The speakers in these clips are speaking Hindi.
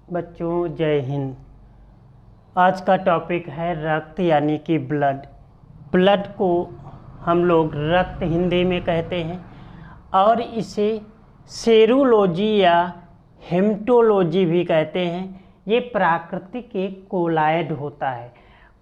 बच्चों जय हिंद। आज का टॉपिक है रक्त यानी कि ब्लड। ब्लड को हम लोग रक्त हिंदी में कहते हैं और इसे सेरोलॉजी या हेमेटोलॉजी भी कहते हैं। ये प्राकृतिक एक कोलायड होता है।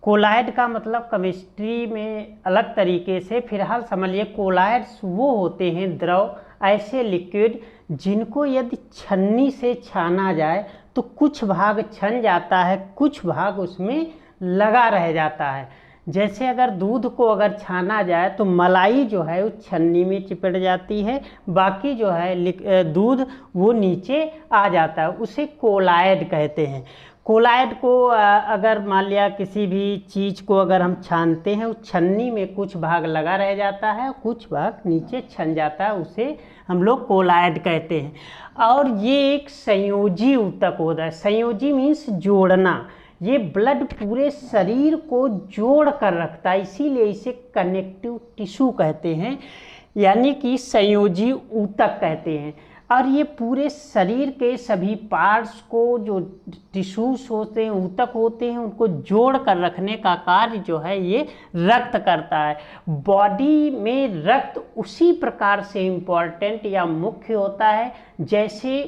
कोलायड का मतलब केमिस्ट्री में अलग तरीके से, फिलहाल समझिए कोलायड्स वो होते हैं द्रव, ऐसे लिक्विड जिनको यदि छन्नी से छाना जाए तो कुछ भाग छन जाता है, कुछ भाग उसमें लगा रह जाता है। जैसे अगर दूध को अगर छाना जाए तो मलाई जो है उस छन्नी में चिपट जाती है, बाकी जो है दूध वो नीचे आ जाता है, उसे कोलायड कहते हैं। कोलायड को अगर मान लिया किसी भी चीज़ को अगर हम छानते हैं, उस छन्नी में कुछ भाग लगा रह जाता है, कुछ भाग नीचे छन जाता है, उसे हम लोग कोलायड कहते हैं। और ये एक संयोजी ऊतक होता है। संयोजी मीन्स जोड़ना। ये ब्लड पूरे शरीर को जोड़ कर रखता है, इसीलिए इसे कनेक्टिव टिश्यू कहते हैं, यानी कि संयोजी ऊतक कहते हैं। और ये पूरे शरीर के सभी पार्ट्स को, जो टिश्यूज होते हैं, ऊतक होते हैं, उनको जोड़ कर रखने का कार्य जो है ये रक्त करता है। बॉडी में रक्त उसी प्रकार से इम्पॉर्टेंट या मुख्य होता है जैसे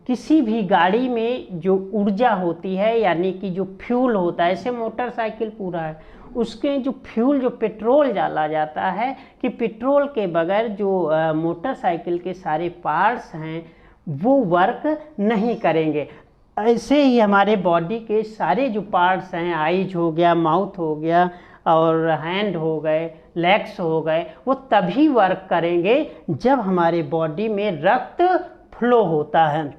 किसी भी गाड़ी में जो ऊर्जा होती है, यानी कि जो फ्यूल होता है, जैसे मोटरसाइकिल पूरा है, उसके जो फ्यूल, जो पेट्रोल डाला जाता है कि पेट्रोल के बगैर जो मोटरसाइकिल के सारे पार्ट्स हैं वो वर्क नहीं करेंगे। ऐसे ही हमारे बॉडी के सारे जो पार्ट्स हैं, आईज हो गया, माउथ हो गया और हैंड हो गए, लेग्स हो गए, वो तभी वर्क करेंगे जब हमारे बॉडी में रक्त फ्लो होता है।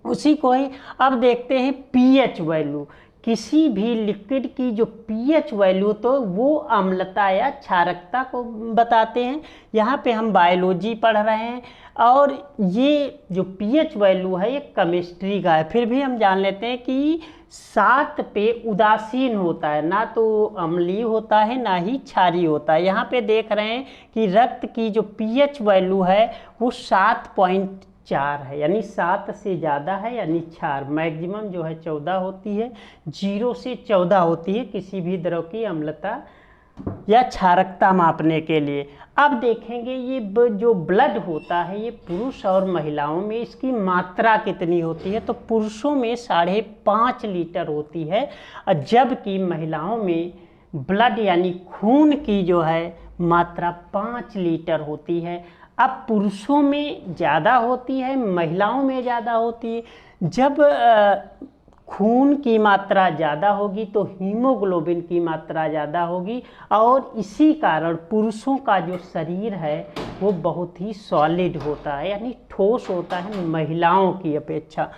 उसी को ही अब देखते हैं पीएच वैल्यू। किसी भी लिक्विड की जो पीएच वैल्यू, तो वो अम्लता या क्षारकता को बताते हैं। यहाँ पे हम बायोलॉजी पढ़ रहे हैं और ये जो पीएच वैल्यू है ये केमिस्ट्री का है। फिर भी हम जान लेते हैं कि 7 पे उदासीन होता है, ना तो अम्लीय होता है ना ही क्षारीय होता है। यहाँ पे देख रहे हैं कि रक्त की जो पीएच वैल्यू है वो 7.4 है, यानी 7 से ज़्यादा है, यानी क्षार। मैक्सिमम जो है 14 होती है, 0 से 14 होती है किसी भी द्रव की अम्लता या क्षारकता मापने के लिए। अब देखेंगे ये जो ब्लड होता है ये पुरुष और महिलाओं में इसकी मात्रा कितनी होती है। तो पुरुषों में 5.5 लीटर होती है, और जबकि महिलाओं में ब्लड यानी खून की जो है मात्रा 5 लीटर होती है। अब पुरुषों में ज़्यादा होती है, महिलाओं में ज़्यादा होती है। जब खून की मात्रा ज़्यादा होगी तो हीमोग्लोबिन की मात्रा ज़्यादा होगी, और इसी कारण पुरुषों का जो शरीर है वो बहुत ही सॉलिड होता है, यानी ठोस होता है महिलाओं की अपेक्षा।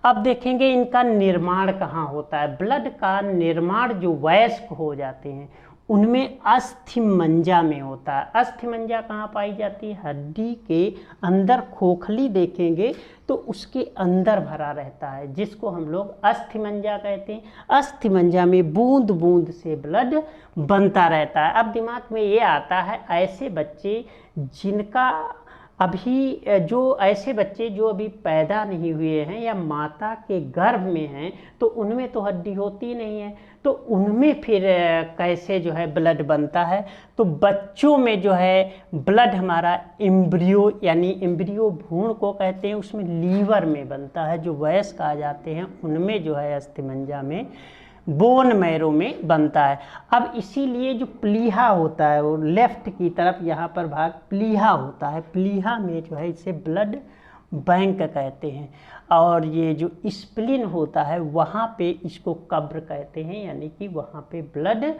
अब देखेंगे इनका निर्माण कहाँ होता है। ब्लड का निर्माण जो वयस्क हो जाते हैं उनमें अस्थिमज्जा में होता है। अस्थिमज्जा कहाँ पाई जाती है? हड्डी के अंदर खोखली देखेंगे तो उसके अंदर भरा रहता है, जिसको हम लोग अस्थिमज्जा कहते हैं। अस्थिमज्जा में बूंद बूंद से ब्लड बनता रहता है। अब दिमाग में ये आता है, ऐसे बच्चे जिनका अभी ऐसे बच्चे जो अभी पैदा नहीं हुए हैं या माता के गर्भ में हैं, तो उनमें तो हड्डी होती नहीं है, तो उनमें फिर कैसे जो है ब्लड बनता है? तो बच्चों में जो है ब्लड हमारा एम्ब्रियो, यानी एम्ब्रियो भ्रूण को कहते हैं, उसमें लीवर में बनता है। जो वयस्क आ जाते हैं उनमें जो है अस्थिमज्जा में, बोन मैरो में बनता है। अब इसीलिए जो प्लीहा होता है वो लेफ्ट की तरफ, यहाँ पर भाग प्लीहा होता है, प्लीहा में जो है इसे ब्लड बैंक कहते हैं। और ये जो स्प्लीन होता है वहाँ पे इसको कब्र कहते हैं, यानी कि वहाँ पे ब्लड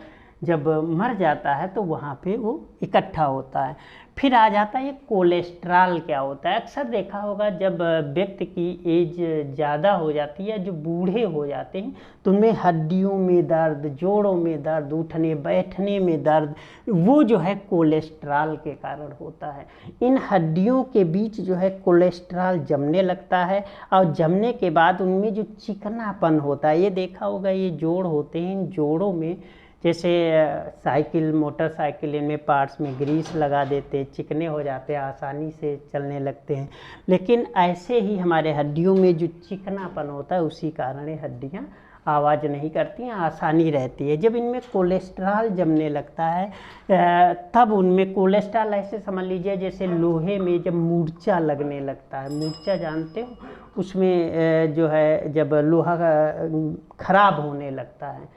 जब मर जाता है तो वहाँ पे वो इकट्ठा होता है। फिर आ जाता है कोलेस्ट्रॉल क्या होता है। अक्सर देखा होगा जब व्यक्ति की एज ज़्यादा हो जाती है, जो बूढ़े हो जाते हैं, तो उनमें हड्डियों में दर्द, जोड़ों में दर्द, उठने बैठने में दर्द, वो जो है कोलेस्ट्रॉल के कारण होता है। इन हड्डियों के बीच जो है कोलेस्ट्रॉल जमने लगता है, और जमने के बाद उनमें जो चिकनापन होता है, ये देखा होगा ये जोड़ होते हैं, इन जोड़ों में जैसे साइकिल, मोटरसाइकिल, इनमें पार्ट्स में ग्रीस लगा देते, चिकने हो जाते हैं, आसानी से चलने लगते हैं। लेकिन ऐसे ही हमारे हड्डियों में जो चिकनापन होता है उसी कारण ये हड्डियाँ आवाज़ नहीं करती हैं, आसानी रहती है। जब इनमें कोलेस्ट्रॉल जमने लगता है तब उनमें कोलेस्ट्रॉल ऐसे समझ लीजिए जैसे लोहे में जब मूर्छा लगने लगता है, मूर्छा जानते हो, उसमें जो है जब लोहा खराब होने लगता है,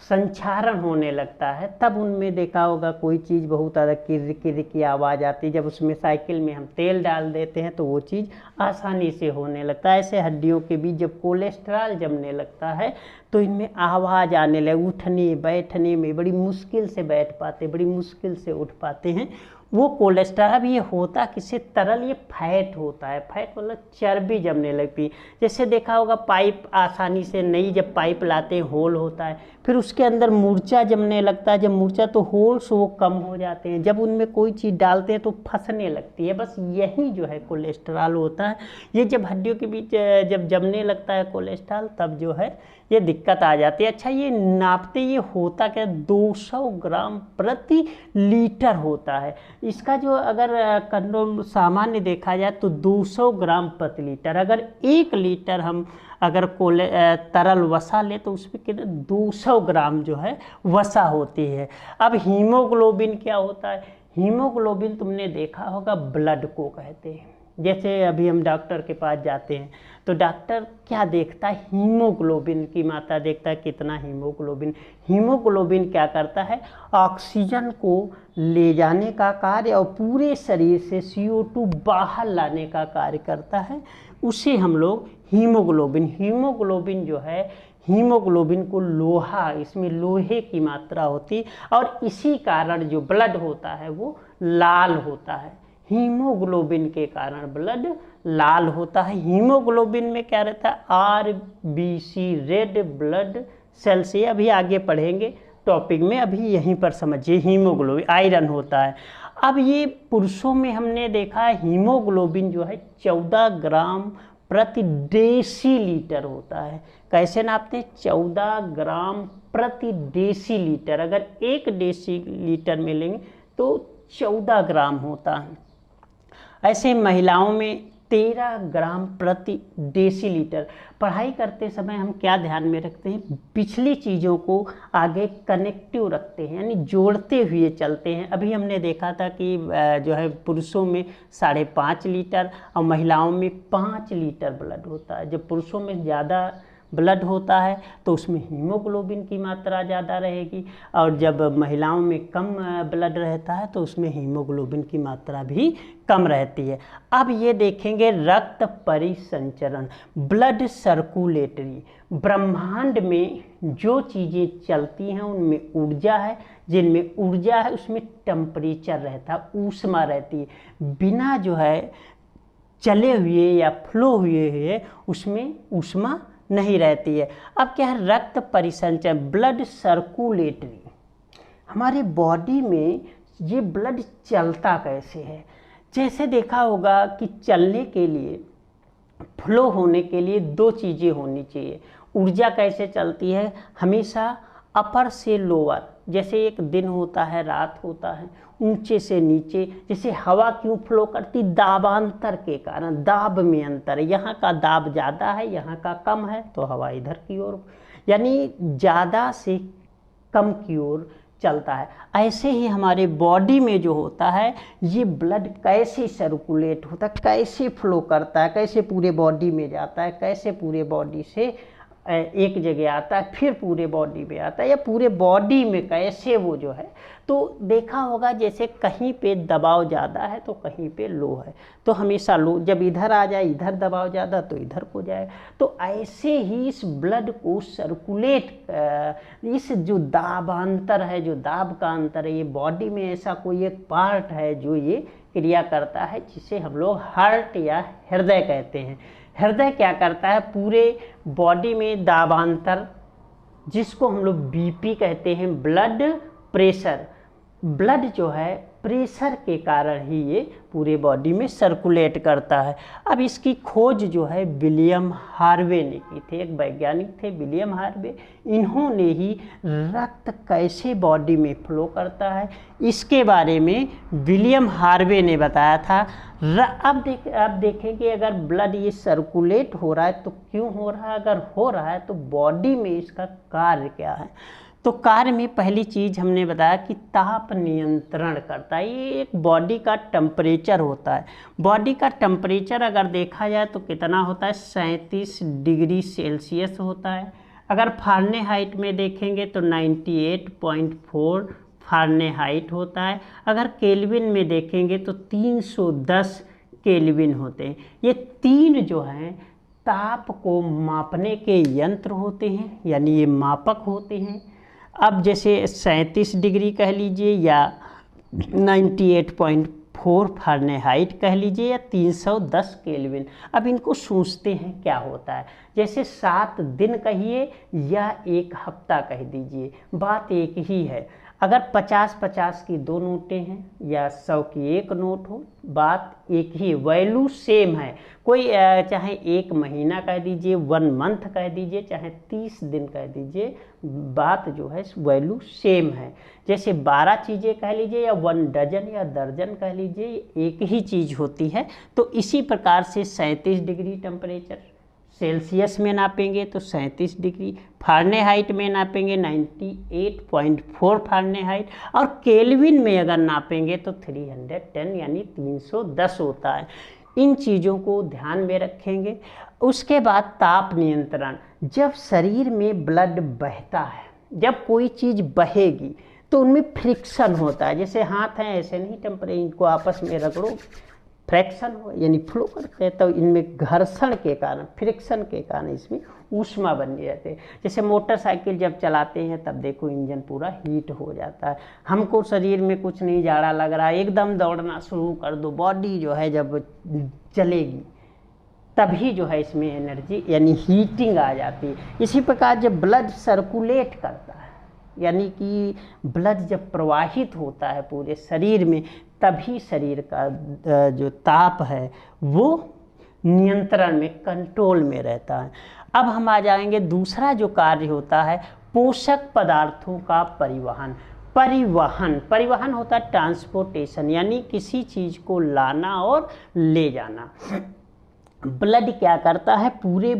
संक्षारण होने लगता है, तब उनमें देखा होगा कोई चीज़ बहुत ज़्यादा किर किर की आवाज़ आती है। जब उसमें साइकिल में हम तेल डाल देते हैं तो वो चीज़ आसानी से होने लगता है। ऐसे हड्डियों के बीच जब कोलेस्ट्रॉल जमने लगता है तो इनमें आवाज़ आने लगे, उठने बैठने में बड़ी मुश्किल से बैठ पाते, बड़ी मुश्किल से उठ पाते हैं। वो कोलेस्ट्रॉल, अब ये होता किससे, तरल, ये फैट होता है। फैट मतलब चर्बी जमने लगती। जैसे देखा होगा पाइप आसानी से नई जब पाइप लाते हैं होल होता है, फिर उसके अंदर मूर्छा जमने लगता है। जब मूर्छा तो होल्स वो कम हो जाते हैं, जब उनमें कोई चीज़ डालते हैं तो फंसने लगती है। बस यही जो है कोलेस्ट्रॉल होता है। ये जब हड्डियों के बीच जब जमने लगता है कोलेस्ट्रॉल तब जो है ये दिक्कत आ जाती है। अच्छा, ये नापते ये होता क्या, 200 ग्राम प्रति लीटर होता है इसका। जो अगर कंट्रोल सामान्य देखा जाए तो 200 ग्राम प्रति लीटर। अगर 1 लीटर हम अगर तरल वसा ले तो उसमें कितने 200 ग्राम जो है वसा होती है। अब हीमोग्लोबिन क्या होता है, हीमोग्लोबिन तुमने देखा होगा ब्लड को कहते हैं। जैसे अभी हम डॉक्टर के पास जाते हैं तो डॉक्टर क्या देखता है, हीमोग्लोबिन की मात्रा देखता है, कितना हीमोग्लोबिन। हीमोग्लोबिन क्या करता है, ऑक्सीजन को ले जाने का कार्य और पूरे शरीर से CO2 बाहर लाने का कार्य करता है, उसे हम लोग हीमोग्लोबिन जो है, हीमोग्लोबिन को लोहा, इसमें लोहे की मात्रा होती और इसी कारण जो ब्लड होता है वो लाल होता है। हीमोग्लोबिन के कारण ब्लड लाल होता है। हीमोग्लोबिन में क्या रहता है, RBC, रेड ब्लड सेल्स। ये अभी आगे पढ़ेंगे टॉपिक में, अभी यहीं पर समझिए। हीमोग्लोबिन आयरन होता है। अब ये पुरुषों में हमने देखा है हीमोग्लोबिन जो है 14 ग्राम प्रति डेसीलीटर होता है। कैसे नापते हैं, 14 ग्राम प्रति डेसीलीटर। अगर 1 डेसीलीटर में लेंगे तो 14 ग्राम होता है। ऐसे महिलाओं में 13 ग्राम प्रति डेसीलीटर। पढ़ाई करते समय हम क्या ध्यान में रखते हैं, पिछली चीज़ों को आगे कनेक्टिव रखते हैं, यानी जोड़ते हुए चलते हैं। अभी हमने देखा था कि जो है पुरुषों में 5.5 लीटर और महिलाओं में 5 लीटर ब्लड होता है। जब पुरुषों में ज़्यादा ब्लड होता है तो उसमें हीमोग्लोबिन की मात्रा ज़्यादा रहेगी, और जब महिलाओं में कम ब्लड रहता है तो उसमें हीमोग्लोबिन की मात्रा भी कम रहती है। अब ये देखेंगे रक्त परिसंचरण, ब्लड सर्कुलेटरी। ब्रह्मांड में जो चीज़ें चलती हैं उनमें ऊर्जा है, जिनमें ऊर्जा है उसमें टेम्परेचर रहता है, ऊष्मा रहती है। बिना जो है चले हुए या फ्लो हुए उसमें ऊष्मा नहीं रहती है। अब क्या है, रक्त परिसंचरण, ब्लड सर्कुलेटरी। हमारे बॉडी में ये ब्लड चलता कैसे है, जैसे देखा होगा कि चलने के लिए, फ्लो होने के लिए 2 चीज़ें होनी चाहिए। ऊर्जा कैसे चलती है, हमेशा अपर से लोअर, जैसे एक दिन होता है, रात होता है, ऊंचे से नीचे। जैसे हवा क्यों फ्लो करती, दाबांतर के कारण, दाब में अंतर है। यहाँ का दाब ज़्यादा है, यहाँ का कम है तो हवा इधर की ओर, यानी ज़्यादा से कम की ओर चलता है। ऐसे ही हमारे बॉडी में जो होता है, ये ब्लड कैसे सर्कुलेट होता है, कैसे फ्लो करता है, कैसे पूरे बॉडी में जाता है, कैसे पूरे बॉडी से एक जगह आता है फिर पूरे बॉडी में आता है, या पूरे बॉडी में कैसे वो जो है। तो देखा होगा जैसे कहीं पे दबाव ज़्यादा है तो कहीं पे लो है, तो हमेशा लो, जब इधर आ जाए, इधर दबाव ज़्यादा तो इधर को जाए। तो ऐसे ही इस ब्लड को सर्कुलेट, इस जो दाबांतर है, जो दाब का अंतर है, ये बॉडी में ऐसा कोई एक पार्ट है जो ये क्रिया करता है, जिसे हम लोग हार्ट या हृदय कहते हैं। हृदय क्या करता है, पूरे बॉडी में दाबांतर, जिसको हम लोग BP कहते हैं, ब्लड प्रेशर। ब्लड जो है प्रेशर के कारण ही ये पूरे बॉडी में सर्कुलेट करता है। अब इसकी खोज जो है विलियम हार्वे ने की थी, एक वैज्ञानिक थे विलियम हार्वे। इन्होंने ही रक्त कैसे बॉडी में फ्लो करता है इसके बारे में विलियम हार्वे ने बताया था। अब देखेंगे अगर ब्लड ये सर्कुलेट हो रहा है तो क्यों हो रहा है, अगर हो रहा है तो बॉडी में इसका कार्य क्या है। तो कार्य में पहली चीज़ हमने बताया कि ताप नियंत्रण करता है। ये एक बॉडी का टेम्परेचर होता है। बॉडी का टेम्परेचर अगर देखा जाए तो कितना होता है, 37 डिग्री सेल्सियस होता है। अगर फारेनहाइट में देखेंगे तो 98.4 फारेनहाइट होता है। अगर केल्विन में देखेंगे तो 310 केल्विन होते हैं। ये तीन जो हैं ताप को मापने के यंत्र होते हैं, यानी ये मापक होते हैं। अब जैसे 37 डिग्री कह लीजिए या 98.4 फारेनहाइट कह लीजिए या 310 केल्विन। अब इनको सोचते हैं क्या होता है, जैसे 7 दिन कहिए या 1 हफ्ता कह दीजिए, बात एक ही है। अगर 50-50 की 2 नोटें हैं या 100 की 1 नोट हो, बात एक ही, वैल्यू सेम है। कोई चाहे 1 महीना कह दीजिए, 1 मंथ कह दीजिए, चाहे 30 दिन कह दीजिए, बात जो है वैल्यू सेम है। जैसे 12 चीज़ें कह लीजिए या 1 डजन या दर्जन कह लीजिए, एक ही चीज़ होती है। तो इसी प्रकार से 37 डिग्री टेम्परेचर सेल्सियस में नापेंगे तो 37 डिग्री, फारेनहाइट में नापेंगे 98.4 फारेनहाइट, और केल्विन में अगर नापेंगे तो 310 यानी 310 होता है। इन चीज़ों को ध्यान में रखेंगे। उसके बाद ताप नियंत्रण, जब शरीर में ब्लड बहता है, जब कोई चीज़ बहेगी तो उनमें फ्रिक्शन होता है। जैसे हाथ हैं ऐसे नहीं टेम्परेचर, इनको आपस में रगड़ो, फ्रैक्शन हो यानी फ्लो करते हैं, तो इनमें घर्षण के कारण, फ्रिक्शन के कारण इसमें ऊष्मा बनी रहती है। जैसे मोटरसाइकिल जब चलाते हैं तब देखो इंजन पूरा हीट हो जाता है। हमको शरीर में कुछ नहीं जाड़ा लग रहा है, एकदम दौड़ना शुरू कर दो, बॉडी जो है जब चलेगी तभी जो है इसमें एनर्जी यानी हीटिंग आ जाती है। इसी प्रकार जब ब्लड सर्कुलेट करता है, यानी कि ब्लड जब प्रवाहित होता है पूरे शरीर में, तभी शरीर का जो ताप है वो नियंत्रण में, कंट्रोल में रहता है। अब हम आ जाएंगे, दूसरा जो कार्य होता है पोषक पदार्थों का परिवहन। परिवहन होता है ट्रांसपोर्टेशन, यानी किसी चीज़ को लाना और ले जाना। ब्लड क्या करता है, पूरे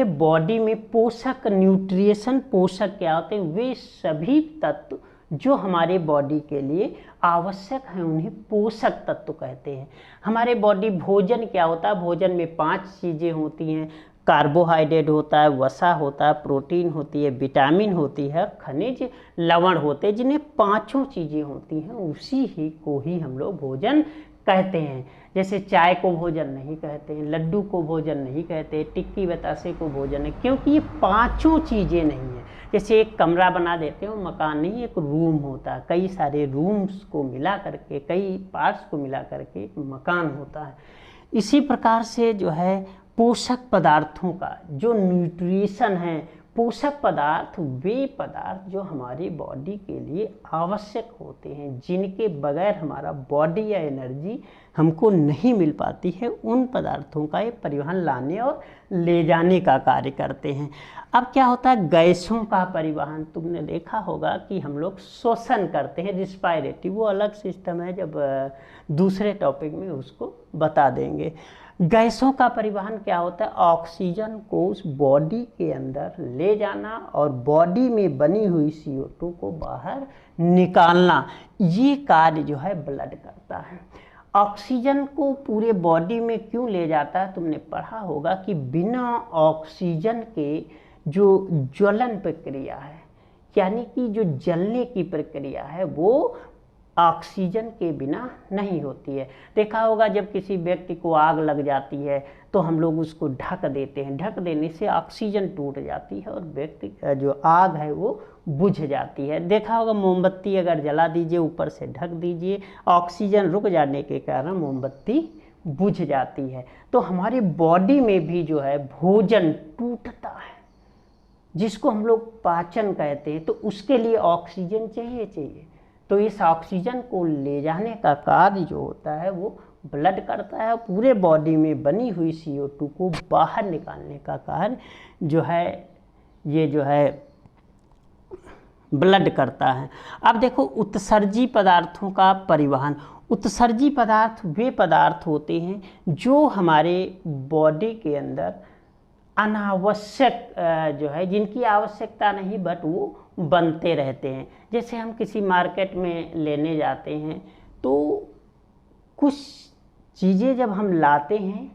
बॉडी में पोषक, न्यूट्रिशन, पोषक क्या होते हैं, वे सभी तत्व जो हमारे बॉडी के लिए आवश्यक हैं उन्हें पोषक तत्व कहते हैं। हमारे बॉडी भोजन क्या होता है, भोजन में 5 चीज़ें होती हैं, कार्बोहाइड्रेट होता है, वसा होता है, प्रोटीन होती है, विटामिन होती है, खनिज लवण होते हैं। जिन्हें 5 चीज़ें होती हैं उसी ही को ही हम लोग भोजन कहते हैं। जैसे चाय को भोजन नहीं कहते हैं, लड्डू को भोजन नहीं कहते, टिक्की बतासे को भोजन है, क्योंकि ये 5 चीज़ें नहीं हैं। जैसे एक कमरा बना देते हो, मकान नहीं, एक रूम होता है, कई सारे रूम्स को मिला करके, कई पार्ट्स को मिला करके एक मकान होता है। इसी प्रकार से जो है पोषक पदार्थों का जो न्यूट्रिशन है, पोषक पदार्थ वे पदार्थ जो हमारी बॉडी के लिए आवश्यक होते हैं, जिनके बगैर हमारा बॉडी या एनर्जी हमको नहीं मिल पाती है, उन पदार्थों का ये परिवहन, लाने और ले जाने का कार्य करते हैं। अब क्या होता है, गैसों का परिवहन। तुमने देखा होगा कि हम लोग श्वसन करते हैं, रिस्पायरेटरी, वो अलग सिस्टम है, जब दूसरे टॉपिक में उसको बता देंगे। गैसों का परिवहन क्या होता है, ऑक्सीजन को उस बॉडी के अंदर ले जाना और बॉडी में बनी हुई CO2 को बाहर निकालना, ये कार्य जो है ब्लड करता है। ऑक्सीजन को पूरे बॉडी में क्यों ले जाता है, तुमने पढ़ा होगा कि बिना ऑक्सीजन के जो ज्वलन प्रक्रिया है, यानी कि जो जलने की प्रक्रिया है, वो ऑक्सीजन के बिना नहीं होती है। देखा होगा जब किसी व्यक्ति को आग लग जाती है तो हम लोग उसको ढक देते हैं, ढक देने से ऑक्सीजन टूट जाती है और व्यक्ति जो आग है वो बुझ जाती है। देखा होगा मोमबत्ती अगर जला दीजिए, ऊपर से ढक दीजिए, ऑक्सीजन रुक जाने के कारण मोमबत्ती बुझ जाती है। तो हमारी बॉडी में भी जो है भोजन टूटता है, जिसको हम लोग पाचन कहते हैं, तो उसके लिए ऑक्सीजन चाहिए। तो इस ऑक्सीजन को ले जाने का कार्य जो होता है वो ब्लड करता है, और पूरे बॉडी में बनी हुई CO2 को बाहर निकालने का कार्य जो है ये जो है ब्लड करता है। अब देखो उत्सर्जी पदार्थों का परिवहन। उत्सर्जी पदार्थ वे पदार्थ होते हैं जो हमारे बॉडी के अंदर अनावश्यक जो है, जिनकी आवश्यकता नहीं बट वो बनते रहते हैं। जैसे हम किसी मार्केट में लेने जाते हैं तो कुछ चीज़ें जब हम लाते हैं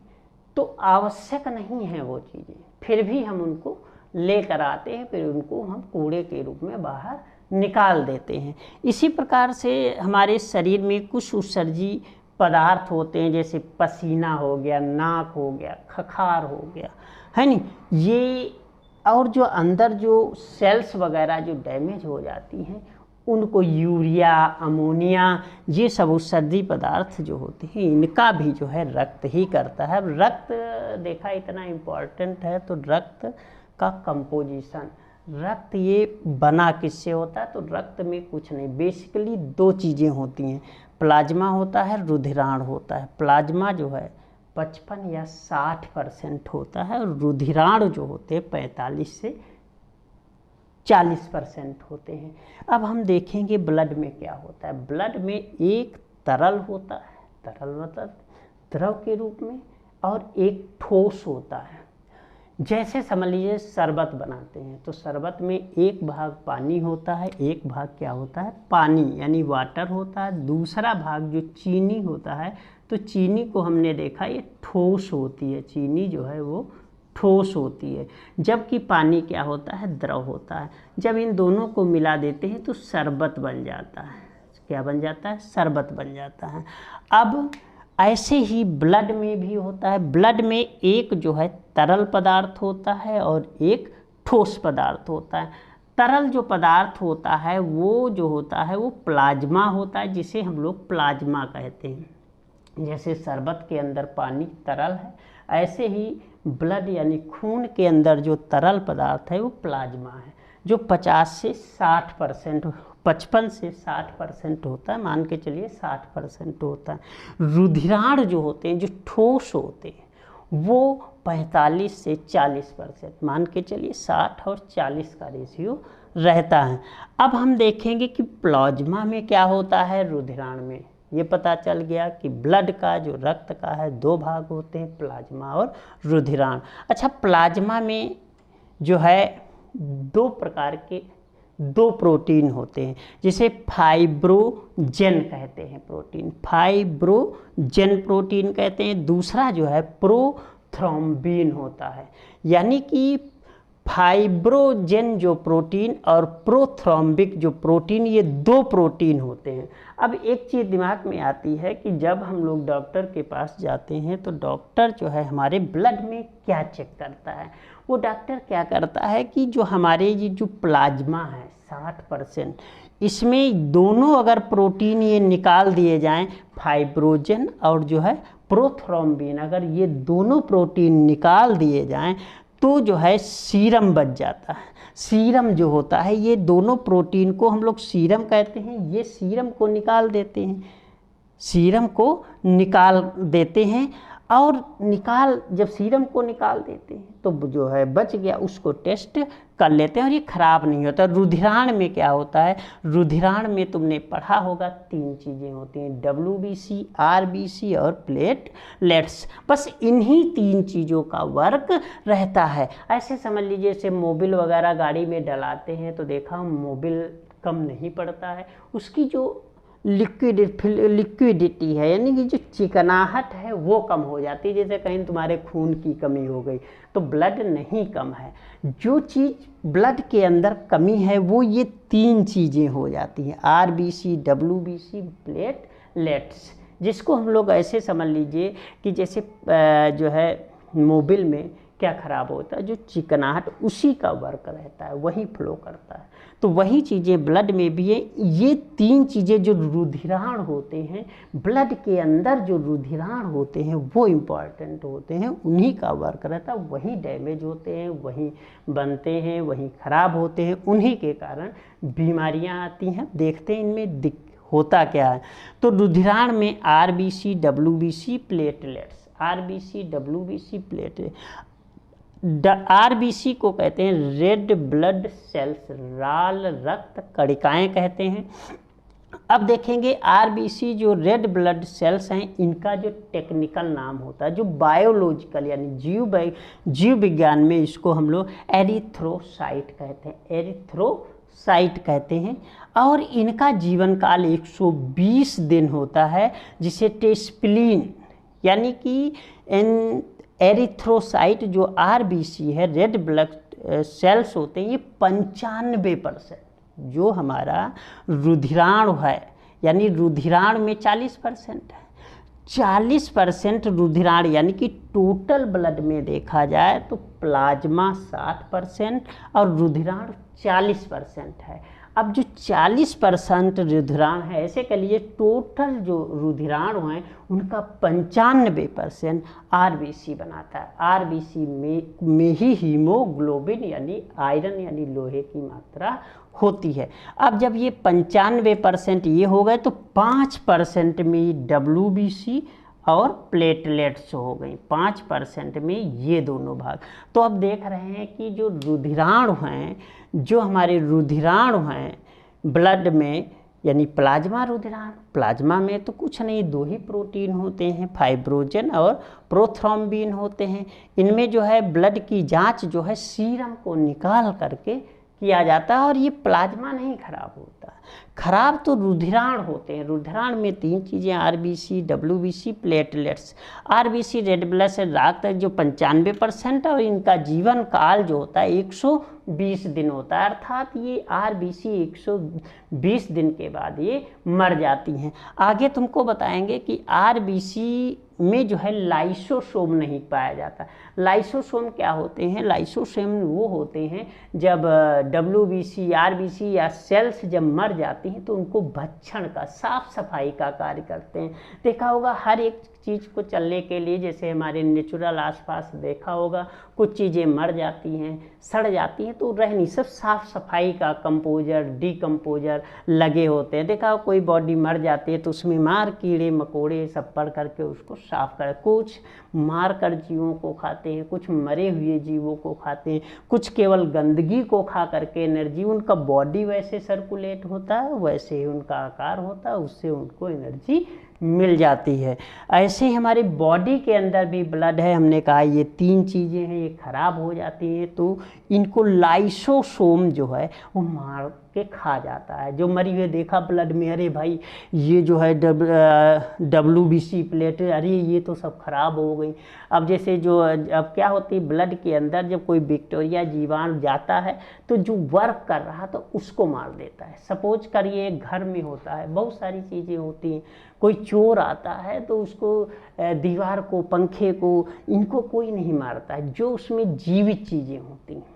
तो आवश्यक नहीं है वो चीज़ें, फिर भी हम उनको लेकर आते हैं, फिर उनको हम कूड़े के रूप में बाहर निकाल देते हैं। इसी प्रकार से हमारे शरीर में कुछ उत्सर्जी पदार्थ होते हैं, जैसे पसीना हो गया, नाक हो गया, खखार हो गया, है नहीं, ये और जो अंदर जो सेल्स वगैरह जो डैमेज हो जाती हैं उनको यूरिया, अमोनिया, ये सब उत्सर्जी पदार्थ जो होते हैं इनका भी जो है रक्त ही करता है। अब रक्त देखा इतना इम्पॉर्टेंट है, तो रक्त का कंपोजिशन, रक्त ये बना किससे होता है, तो रक्त में कुछ नहीं, बेसिकली दो चीज़ें होती हैं, प्लाज्मा होता है, रुधिराण होता है। प्लाज्मा जो है 55 या 60% होता है, और रुधिराण जो होते हैं 45 से 40% होते हैं। अब हम देखेंगे ब्लड में क्या होता है। ब्लड में एक तरल होता है, तरल मतलब द्रव के रूप में, और एक ठोस होता है। जैसे समझ लीजिए शरबत बनाते हैं तो शरबत में एक भाग पानी होता है, एक भाग क्या होता है, पानी यानी वाटर होता है, दूसरा भाग जो चीनी होता है, तो चीनी को हमने देखा ये ठोस होती है, चीनी जो है वो ठोस होती है, जबकि पानी क्या होता है, द्रव होता है। जब इन दोनों को मिला देते हैं तो शरबत बन जाता है। क्या बन जाता है, शरबत बन जाता है। अब ऐसे ही ब्लड में भी होता है। ब्लड में एक जो है तरल पदार्थ होता है और एक ठोस पदार्थ होता है। तरल जो पदार्थ होता है वो जो होता है वो प्लाज्मा होता है, जिसे हम लोग प्लाज्मा कहते हैं। जैसे शरबत के अंदर पानी तरल है, ऐसे ही ब्लड यानी खून के अंदर जो तरल पदार्थ है वो प्लाज्मा है, जो 50 से 60%, 55 से 60% होता है, मान के चलिए 60% होता है। रुधिराण जो होते हैं, जो ठोस होते हैं, वो 45 से 40%, मान के चलिए 60 और 40 का रेशियो रहता है। अब हम देखेंगे कि प्लाज्मा में क्या होता है, रुधिराण में। ये पता चल गया कि ब्लड का जो रक्त का है दो भाग होते हैं, प्लाज्मा और रुधिराण। अच्छा, प्लाज्मा में जो है दो प्रकार के दो प्रोटीन होते हैं, जिसे फाइब्रोजेन कहते हैं प्रोटीन, फाइब्रोजेन प्रोटीन कहते हैं। दूसरा जो है प्रोथ्रोम्बिन होता है, यानी कि फाइब्रोजेन जो प्रोटीन और प्रोथ्रोम्बिक जो प्रोटीन, ये दो प्रोटीन होते हैं। अब एक चीज़ दिमाग में आती है कि जब हम लोग डॉक्टर के पास जाते हैं तो डॉक्टर जो है हमारे ब्लड में क्या चेक करता है, वो डॉक्टर क्या करता है कि जो हमारे ये जो प्लाज्मा है 60%, इसमें दोनों अगर प्रोटीन ये निकाल दिए जाएं, फाइब्रोजेन और जो है प्रोथ्रोम्बिन, अगर ये दोनों प्रोटीन निकाल दिए जाएं तो जो है सीरम बच जाता है। सीरम जो होता है, ये दोनों प्रोटीन को हम लोग सीरम कहते हैं, ये सीरम को निकाल देते हैं, सीरम को निकाल देते हैं। और जब सीरम को निकाल देते हैं तो जो है बच गया, उसको टेस्ट कर लेते हैं और ये खराब नहीं होता। रुधिराण में क्या होता है, रुधिराण में तुमने पढ़ा होगा 3 चीज़ें होती हैं, WBC, RBC और प्लेटलेट्स। बस इन्हीं 3 चीज़ों का वर्क रहता है। ऐसे समझ लीजिए जैसे मोबिल वगैरह गाड़ी में डलाते हैं तो देखा मोबिल कम नहीं पड़ता है, उसकी जो लिक्विडिटी है यानी कि जो चिकनाहट है वो कम हो जाती है। जैसे कहीं तुम्हारे खून की कमी हो गई तो ब्लड नहीं कम है, जो चीज़ ब्लड के अंदर कमी है वो ये 3 चीज़ें हो जाती हैं, RBC, WBC, प्लेटलेट्स, जिसको हम लोग ऐसे समझ लीजिए कि जैसे जो है मोबिल में क्या खराब होता है, जो चिकनाहट उसी का वर्क रहता है, वही फ्लो करता है। तो वही चीज़ें ब्लड में भी है। ये 3 चीज़ें जो रुधिराण होते हैं, ब्लड के अंदर जो रुधिराण होते हैं वो इम्पॉर्टेंट होते हैं, उन्हीं का वर्क रहता है, वही डैमेज होते हैं, वही बनते हैं, वही खराब होते हैं, उन्हीं के कारण बीमारियां आती हैं। देखते हैं इनमें होता क्या है। तो रुधिराण में RBC, WBC, platelets, RBC, WBC, platelet. RBC को कहते हैं रेड ब्लड सेल्स, लाल रक्त कणिकाएं कहते हैं। अब देखेंगे आरबीसी जो रेड ब्लड सेल्स हैं, इनका जो टेक्निकल नाम होता है, जो बायोलॉजिकल यानी जीव विज्ञान में इसको हम लोग एरिथ्रोसाइट कहते हैं, एरिथ्रोसाइट कहते हैं। और इनका जीवन काल 120 दिन होता है, जिसे टेस्प्लीन यानी कि एरिथ्रोसाइट जो आरबीसी है, रेड ब्लड सेल्स होते हैं, ये 95% जो हमारा रुधिराण है, यानी रुधिराण में 40% है, 40% रुधिराण यानी कि टोटल ब्लड में देखा जाए तो प्लाज्मा 60% और रुधिराण 40% है। अब जो 40% रुधिराण है, ऐसे कह लीजिए टोटल जो रुधिराण हैं उनका 95% आरबीसी बनाता है। आरबीसी में ही हीमोग्लोबिन यानी आयरन यानी लोहे की मात्रा होती है। अब जब ये 95% ये हो गए तो 5% में डब्ल्यूबीसी और प्लेटलेट्स हो गई, 5% में ये दोनों भाग। तो अब देख रहे हैं कि जो रुधिराण हैं, जो हमारे रुधिराण हैं ब्लड में, यानी प्लाज्मा रुधिराण, प्लाज्मा में तो कुछ नहीं, 2 ही प्रोटीन होते हैं, फाइब्रोजन और प्रोथ्रोम्बिन होते हैं। इनमें जो है ब्लड की जांच जो है सीरम को निकाल करके किया जाता है, और ये प्लाज्मा नहीं खराब होता, खराब तो रुधिराण होते हैं। रुधिराण में 3 चीज़ें, RBC, WBC, platelets. RBC red blood cell रक्त जो 95% और इनका जीवन काल जो होता है 120 दिन होता है, अर्थात ये आरबीसी 120 दिन के बाद ये मर जाती हैं। आगे तुमको बताएंगे कि आरबीसी में जो है लाइसोसोम नहीं पाया जाता। लाइसोसोम क्या होते हैं? लाइसोसोम वो होते हैं जब डब्ल्यूबीसी, आरबीसी या सेल्स जब मर जाती हैं तो उनको भक्षण का, साफ सफाई का कार्य करते हैं। देखा होगा हर एक चीज़ को चलने के लिए, जैसे हमारे नेचुरल आसपास देखा होगा कुछ चीज़ें मर जाती हैं, सड़ जाती हैं तो रह नहीं, सब साफ सफाई का कंपोजर, डीकम्पोजर लगे होते हैं। देखा हो कोई बॉडी मर जाती है तो उसमें मार कीड़े मकोड़े सब पड़ करके उसको साफ कर, कुछ मार कर जीवों को खाते हैं, कुछ मरे हुए जीवों को खाते हैं, कुछ केवल गंदगी को खा करके एनर्जी, उनका बॉडी वैसे सर्कुलेट होता है, वैसे ही उनका आकार होता है, उससे उनको एनर्जी मिल जाती है। ऐसे ही हमारे बॉडी के अंदर भी ब्लड है, हमने कहा ये 3 चीज़ें हैं, ये खराब हो जाती हैं तो इनको लाइसोसोम जो है वो मार के खा जाता है। जो मरी हुए देखा ब्लड में, अरे भाई ये जो है डब्ल्यूबीसी प्लेट, अरे ये तो सब खराब हो गई। अब जैसे जो अब क्या होती है ब्लड के अंदर, जब कोई बैक्टीरिया जीवाणु जाता है तो जो वर्क कर रहा तो उसको मार देता है। सपोज करिए घर में होता है, बहुत सारी चीज़ें होती हैं, कोई चोर आता है तो उसको दीवार को, पंखे को, इनको कोई नहीं मारता है। जो उसमें जीवित चीज़ें होती हैं,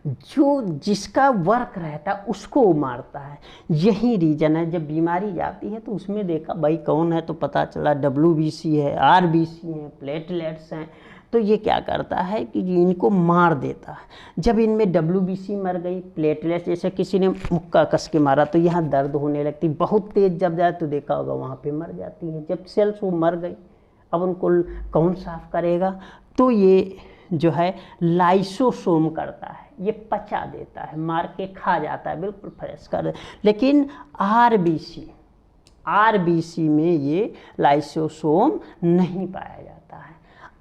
जो जिसका वर्क रहता है उसको मारता है। यही रीजन है, जब बीमारी जाती है तो उसमें देखा भाई कौन है तो पता चला डब्ल्यूबीसी है, आरबीसी है, प्लेटलेट्स हैं, तो ये क्या करता है कि इनको मार देता है। जब इनमें डब्ल्यूबीसी मर गई, प्लेटलेट्स जैसे किसी ने मुक्का कस के मारा तो यहाँ दर्द होने लगती, बहुत तेज जब जाए तो देखा होगा वहाँ पे मर जाती है। जब सेल्स वो मर गई, अब उनको कौन साफ करेगा? तो ये जो है लाइसोसोम करता है, ये पचा देता है, मार के खा जाता है, बिल्कुल फ्रेश कर दे। लेकिन आरबीसी में ये लाइसोसोम नहीं पाया जाता है।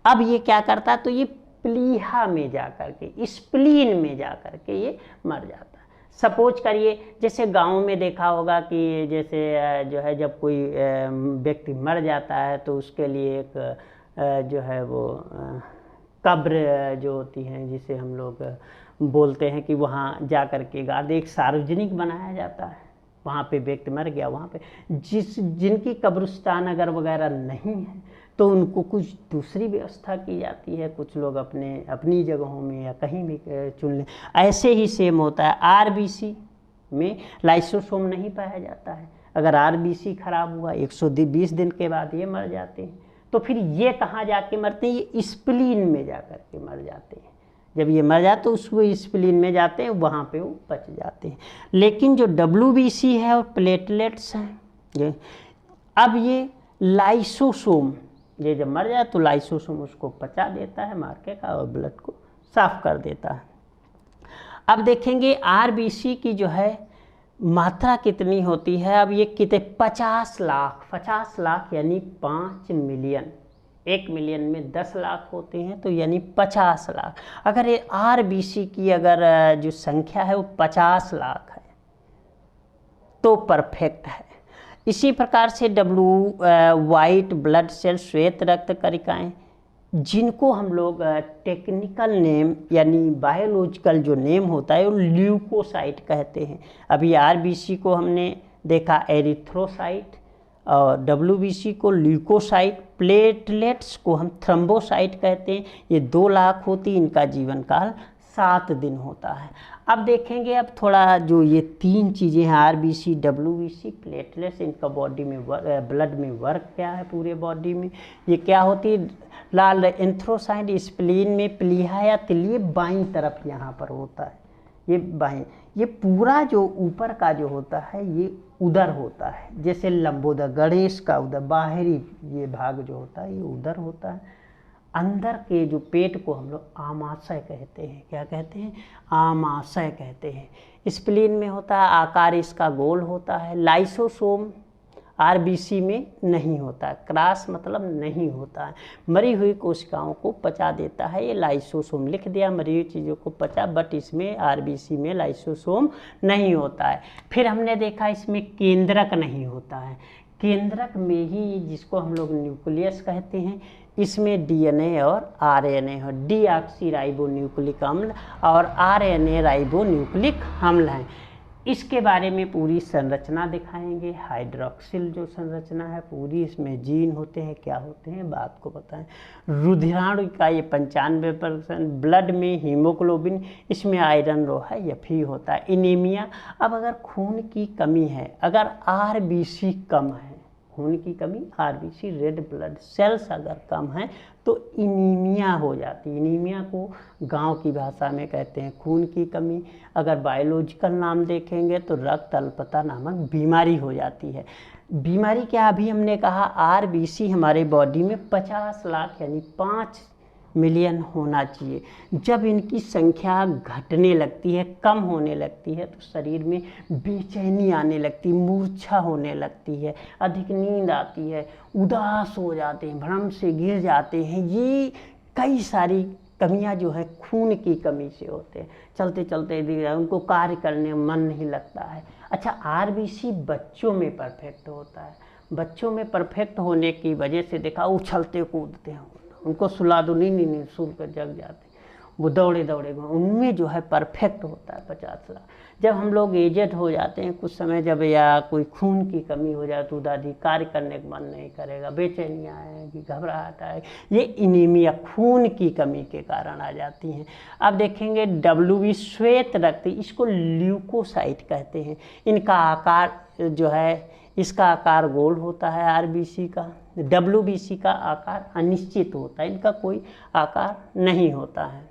अब ये क्या करता है तो ये प्लीहा में जा करके, स्प्लीन में जा करके ये मर जाता है। सपोज करिए जैसे गांव में देखा होगा कि जैसे जो है जब कोई व्यक्ति मर जाता है तो उसके लिए एक जो है वो कब्र जो होती हैं, जिसे हम लोग बोलते हैं कि वहाँ जा कर के गाड़, एक सार्वजनिक बनाया जाता है। वहाँ पे व्यक्ति मर गया, वहाँ पे जिनकी कब्रिस्तान अगर वगैरह नहीं है तो उनको कुछ दूसरी व्यवस्था की जाती है, कुछ लोग अपनी जगहों में या कहीं भी चुन लें। ऐसे ही सेम होता है, आरबीसी में लाइसोसोम नहीं पाया जाता है। अगर आरबीसी खराब हुआ 120 दिन के बाद ये मर जाते हैं। तो फिर ये कहाँ जाके मरते हैं? ये स्प्लीन में जा कर के मर जाते हैं। जब ये मर जाते तो उसको स्प्लीन में जाते हैं, वहाँ पे वो बच जाते हैं। लेकिन जो WBC है और प्लेटलेट्स हैं, अब ये लाइसोसोम, ये जब मर जाए तो लाइसोसोम उसको पचा देता है मार का और ब्लड को साफ कर देता है। अब देखेंगे आरबीसी की जो है मात्रा कितनी होती है। अब ये कितने 50 लाख यानी 5 मिलियन। 1 मिलियन में 10 लाख होते हैं, तो यानी 50 लाख। अगर ये आरबीसी की अगर जो संख्या है वो 50 लाख है तो परफेक्ट है। इसी प्रकार से वाइट ब्लड सेल, श्वेत रक्त कणिकाएं, जिनको हम लोग टेक्निकल नेम यानी बायोलॉजिकल जो नेम होता है वो ल्यूकोसाइट कहते हैं। अभी आरबीसी को हमने देखा एरिथ्रोसाइट और WBC को ल्यूकोसाइट, प्लेटलेट्स को हम थ्रम्बोसाइट कहते हैं। ये 2 लाख होती, इनका जीवन काल 7 दिन होता है। अब देखेंगे अब थोड़ा जो ये 3 चीज़ें हैं, आरबीसी, WBC, प्लेटलेट्स, इनका बॉडी में ब्लड में वर्क क्या है पूरे बॉडी में। ये क्या होती है? लाल एंथ्रोसाइट स्प्लीन में प्लीहा या तिल्ली बाईं तरफ यहाँ पर होता है, ये बाईं। ये पूरा जो ऊपर का जो होता है ये उदर होता है, जैसे लंबोदर, गणेश का उदर, बाहरी ये भाग जो होता है ये उदर होता है। अंदर के जो पेट को हम लोग आमाशय कहते हैं। क्या कहते हैं? आमाशय कहते हैं। स्प्लीन में होता है, आकार इसका गोल होता है। लाइसोसोम आरबीसी में नहीं होता है, क्रॉस मतलब नहीं होता है। मरी हुई कोशिकाओं को पचा देता है, ये लाइसोसोम लिख दिया, मरी हुई चीज़ों को पचा, बट इसमें आरबीसी में लाइसोसोम नहीं होता है। फिर हमने देखा इसमें केंद्रक नहीं होता है। केंद्रक में ही जिसको हम लोग न्यूक्लियस कहते हैं, इसमें डीएनए और आरएनए हो, डीऑक्सीराइबोन्यूक्लिक अम्ल और आरएनए राइबोन्यूक्लिक अम्ल हैं। इसके बारे में पूरी संरचना दिखाएंगे। हाइड्रोक्सिल जो संरचना है पूरी, इसमें जीन होते हैं, क्या होते हैं बात को बताएं। रुधिराणु का ये 95%, ब्लड में हीमोग्लोबिन, इसमें आयरन रो है, Fe होता है। इनीमिया, अब अगर खून की कमी है, अगर आरबीसी कम है, खून की कमी, आरबीसी रेड ब्लड सेल्स अगर कम है तो इनीमिया हो जाती है। इनीमिया को गांव की भाषा में कहते हैं खून की कमी। अगर बायोलॉजिकल नाम देखेंगे तो रक्त अल्पता नामक बीमारी हो जाती है। बीमारी क्या, अभी हमने कहा आरबीसी हमारे बॉडी में 50 लाख यानी 5 मिलियन होना चाहिए। जब इनकी संख्या घटने लगती है, कम होने लगती है, तो शरीर में बेचैनी आने लगती है, मूर्छा होने लगती है, अधिक नींद आती है, उदास हो जाते हैं, भ्रम से गिर जाते हैं। ये कई सारी कमियां जो है खून की कमी से होते हैं। चलते चलते उनको कार्य करने में मन नहीं लगता है। अच्छा, आरबीसी बच्चों में परफेक्ट होता है। बच्चों में परफेक्ट होने की वजह से देखा उछलते कूदते हैं, उनको सुला दो, नहीं सुल कर जग जाते, वो दौड़े उनमें जो है परफेक्ट होता है 50 लाख। जब हम लोग एजेड हो जाते हैं कुछ समय, जब या कोई खून की कमी हो जाए तो दादी कार्य करने का मन नहीं करेगा, बेचैनियाँ आएगी, घबराहट आएगी, ये इनीमिया खून की कमी के कारण आ जाती हैं। अब देखेंगे WB श्वेत रक्त, इसको ल्यूकोसाइट कहते हैं। इनका आकार जो है, इसका आकार गोल होता है आरबीसी का। WBC का आकार अनिश्चित होता है, इनका कोई आकार नहीं होता है।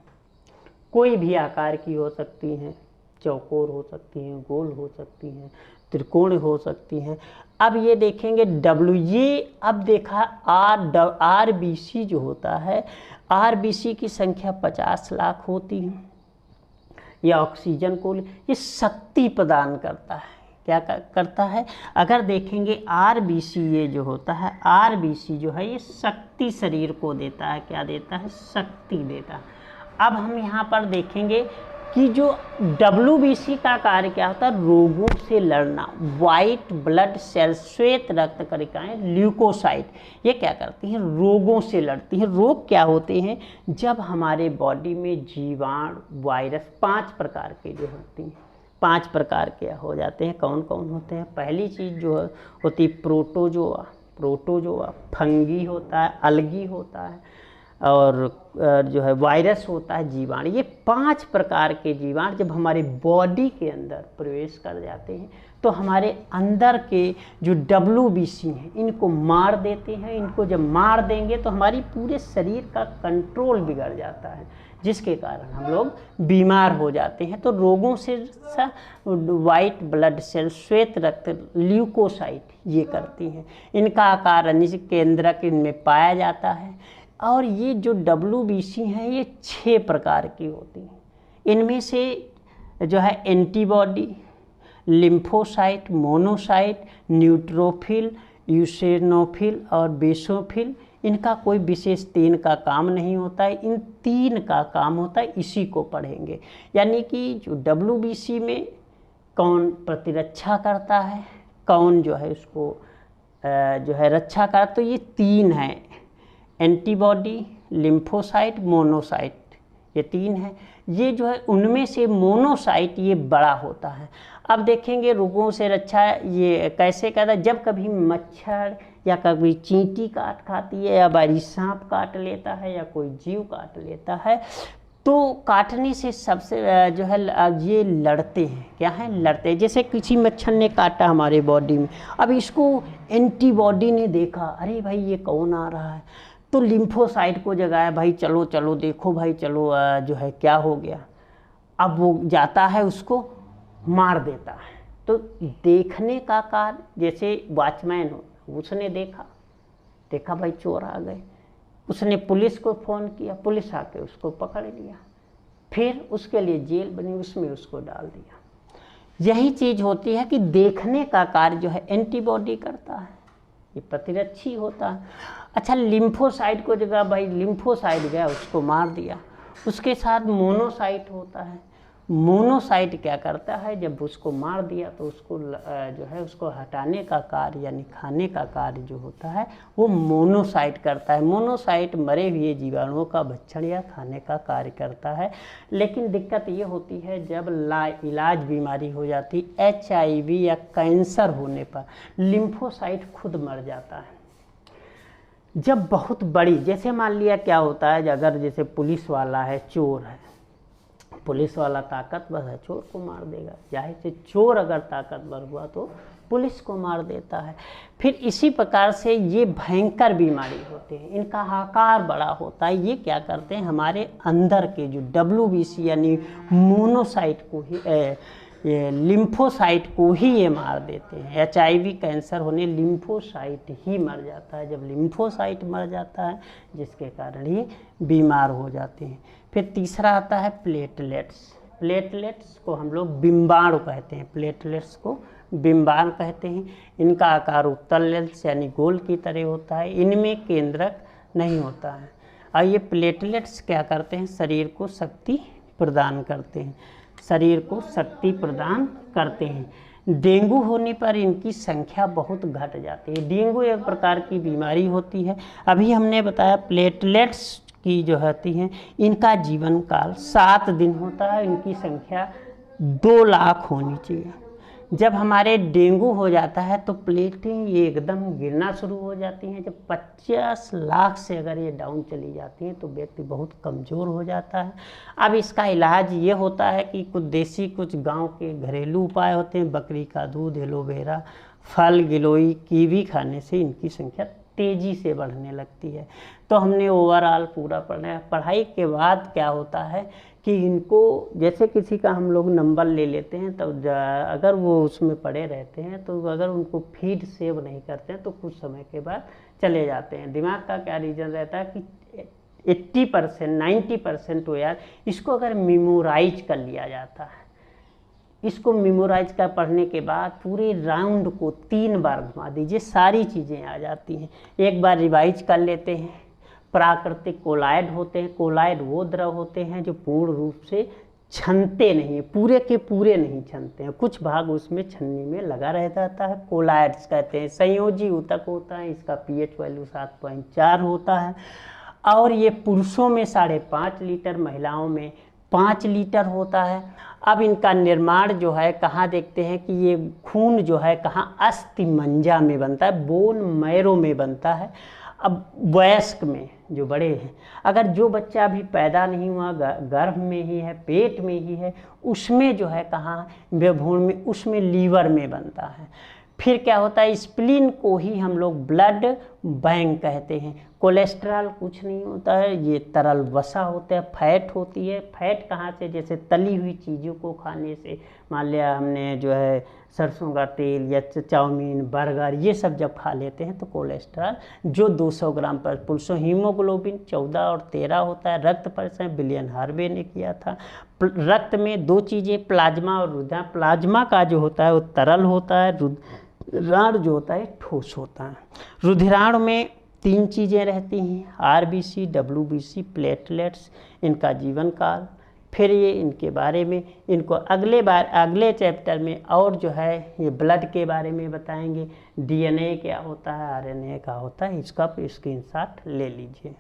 कोई भी आकार की हो सकती हैं, चौकोर हो सकती हैं, गोल हो सकती हैं, त्रिकोण हो सकती हैं। अब ये देखेंगे अब देखा आरबीसी जो होता है, आरबीसी की संख्या 50 लाख होती है। यह ऑक्सीजन को ये शक्ति प्रदान करता है। क्या करता है? अगर देखेंगे आरबीसी ये जो होता है, आरबीसी जो है ये शक्ति शरीर को देता है। क्या देता है? शक्ति देता है। अब हम यहाँ पर देखेंगे कि जो WBC का कार्य क्या होता है, रोगों से लड़ना। वाइट ब्लड सेल्स, श्वेत रक्त कणिकाएं, ल्यूकोसाइट, ये क्या करती हैं? रोगों से लड़ती हैं। रोग क्या होते हैं? जब हमारे बॉडी में जीवाणु, वायरस 5 प्रकार के जो होती हैं, 5 प्रकार के हो जाते हैं। कौन कौन होते हैं? पहली चीज़ जो होती है प्रोटोजोआ, प्रोटोजोआ, फंगी होता है, अलगी होता है, और जो है वायरस होता है, जीवाणु। ये 5 प्रकार के जीवाणु जब हमारे बॉडी के अंदर प्रवेश कर जाते हैं तो हमारे अंदर के जो WBC हैं इनको मार देते हैं। इनको जब मार देंगे तो हमारी पूरे शरीर का कंट्रोल बिगड़ जाता है, जिसके कारण हम लोग बीमार हो जाते हैं। तो रोगों से वाइट ब्लड सेल, श्वेत रक्त, ल्यूकोसाइट ये करती हैं। इनका आकार अनिश केंद्रक इनमें पाया जाता है। और ये जो WBC हैं ये 6 प्रकार की होती हैं। इनमें से जो है एंटीबॉडी, लिम्फोसाइट, मोनोसाइट, न्यूट्रोफिल, यूसेनोफिल और बेसोफिल, इनका कोई विशेष 3 का काम नहीं होता है। इन 3 का काम होता है, इसी को पढ़ेंगे। यानी कि जो WBC में कौन प्रतिरक्षा करता है, कौन जो है उसको जो है रक्षा करता, तो ये 3 हैं, एंटीबॉडी, लिम्फोसाइट, मोनोसाइट, ये 3 हैं। ये जो है उनमें से मोनोसाइट ये बड़ा होता है। अब देखेंगे रोगों से रक्षा ये कैसे करता है। जब कभी मच्छर या कभी चींटी काट खाती है, या बारी सांप काट लेता है, या कोई जीव काट लेता है, तो काटने से सबसे जो है ये लड़ते हैं। क्या है? लड़ते हैं। जैसे किसी मच्छर ने काटा हमारे बॉडी में, अब इसको एंटीबॉडी ने देखा, अरे भाई ये कौन आ रहा है, तो लिम्फोसाइट को जगाया, भाई चलो चलो देखो भाई चलो जो है क्या हो गया। अब वो जाता है उसको मार देता है। तो देखने का कार्य, जैसे वॉचमैन हो, उसने देखा भाई चोर आ गए, उसने पुलिस को फ़ोन किया, पुलिस आके उसको पकड़ लिया, फिर उसके लिए जेल बनी, उसमें उसको डाल दिया। यही चीज़ होती है कि देखने का कार्य जो है एंटीबॉडी करता है, ये प्रतिरक्षी होता है। अच्छा, लिम्फोसाइट को जगह भाई लिम्फोसाइट गया उसको मार दिया। उसके साथ मोनोसाइट होता है। मोनोसाइट क्या करता है, जब उसको मार दिया तो उसको जो है उसको हटाने का कार्य यानी खाने का कार्य जो होता है वो मोनोसाइट करता है। मोनोसाइट मरे हुए जीवाणुओं का भक्षण या खाने का कार्य करता है। लेकिन दिक्कत ये होती है जब लाइलाज बीमारी हो जाती, HIV या कैंसर होने पर लिम्फोसाइट खुद मर जाता है। जब बहुत बड़ी, जैसे मान लिया क्या होता है, अगर जैसे पुलिस वाला है, चोर है, पुलिस वाला ताकतवर है, चोर को मार देगा। जाहिर से चोर अगर ताकतवर हुआ तो पुलिस को मार देता है। फिर इसी प्रकार से ये भयंकर बीमारी होते हैं, इनका आकार बड़ा होता है। ये क्या करते हैं, हमारे अंदर के जो WBC यानी मोनोसाइट को ही ये लिम्फोसाइट को ही ये मार देते हैं। HIV कैंसर होने लिम्फोसाइट ही मर जाता है। जब लिम्फोसाइट मर जाता है जिसके कारण ये बीमार हो जाते हैं। फिर तीसरा आता है प्लेटलेट्स। प्लेटलेट्स को हम लोग बिम्बाणु कहते हैं, प्लेटलेट्स को बिम्बाणु कहते हैं। इनका आकार उत्तल लेंस यानी गोल की तरह होता है। इनमें केंद्रक नहीं होता है। और ये प्लेटलेट्स क्या करते हैं, शरीर को शक्ति प्रदान करते हैं, शरीर को शक्ति प्रदान करते हैं। डेंगू होने पर इनकी संख्या बहुत घट जाती है। डेंगू एक प्रकार की बीमारी होती है। अभी हमने बताया प्लेटलेट्स की जो होती हैं इनका जीवन काल 7 दिन होता है। इनकी संख्या 2 लाख होनी चाहिए। जब हमारे डेंगू हो जाता है तो प्लेटें ये एकदम गिरना शुरू हो जाती हैं। जब 50 लाख से अगर ये डाउन चली जाती हैं तो व्यक्ति बहुत कमज़ोर हो जाता है। अब इसका इलाज ये होता है कि कुछ देसी, कुछ गांव के घरेलू उपाय होते हैं। बकरी का दूध, एलोवेरा, फल, गिलोई, कीवी खाने से इनकी संख्या तेज़ी से बढ़ने लगती है। तो हमने ओवरऑल पूरा पढ़ाई के बाद क्या होता है कि इनको, जैसे किसी का हम लोग नंबर ले लेते हैं तो अगर वो उसमें पड़े रहते हैं तो अगर उनको फीड सेव नहीं करते हैं तो कुछ समय के बाद चले जाते हैं। दिमाग का क्या रीज़न रहता है कि 80% 90% तो यार इसको अगर मेमोराइज कर लिया जाता है, इसको मेमोराइज कर पढ़ने के बाद पूरे राउंड को 3 बार घुमा दीजिए, सारी चीज़ें आ जाती हैं। एक बार रिवाइज कर लेते हैं। प्राकृतिक कोलाइड होते हैं। कोलाइड वो द्रव होते हैं जो पूर्ण रूप से छनते नहीं, पूरे के पूरे नहीं छनते हैं, कुछ भाग उसमें छन्नी में लगा रह जाता है, कोलाइड्स कहते हैं। संयोजी ऊतक होता है, इसका pH वैल्यू 7.4 होता है और ये पुरुषों में 5.5 लीटर, महिलाओं में 5 लीटर होता है। अब इनका निर्माण जो है कहाँ देखते हैं कि ये खून जो है कहाँ अस्थिमज्जा में बनता है, बोन मैरो में बनता है। अब वयस्क में जो बड़े हैं, अगर जो बच्चा अभी पैदा नहीं हुआ, गर्भ में ही है, पेट में ही है, उसमें जो है कहाँ भ्रूण में, उसमें लीवर में बनता है। फिर क्या होता है, स्प्लीन को ही हम लोग ब्लड बैंक कहते हैं। कोलेस्ट्रॉल कुछ नहीं होता है, ये तरल वसा होता है, फैट होती है। फैट कहाँ से, जैसे तली हुई चीज़ों को खाने से, मान लिया हमने जो है सरसों का तेल या चाउमीन, बर्गर, ये सब जब खा लेते हैं तो कोलेस्ट्रॉल जो 200 ग्राम पर पुरुषों, हीमोग्लोबिन 14 और 13 होता है। रक्त परिसर विलियम हार्वे ने किया था। रक्त में 2 चीज़ें, प्लाज्मा और रुधिर। प्लाज्मा का जो होता है वो तरल होता है, रुधिराण जो होता है ठोस होता है। रुधिराण में 3 चीज़ें रहती हैं, आरबीसी, डब्ल्यूबीसी, प्लेटलेट्स, इनका जीवन काल। फिर ये इनके बारे में, इनको अगले चैप्टर में और जो है ये ब्लड के बारे में बताएंगे। डीएनए क्या होता है, आरएनए क्या होता है, इसका स्क्रीनशॉट ले लीजिए।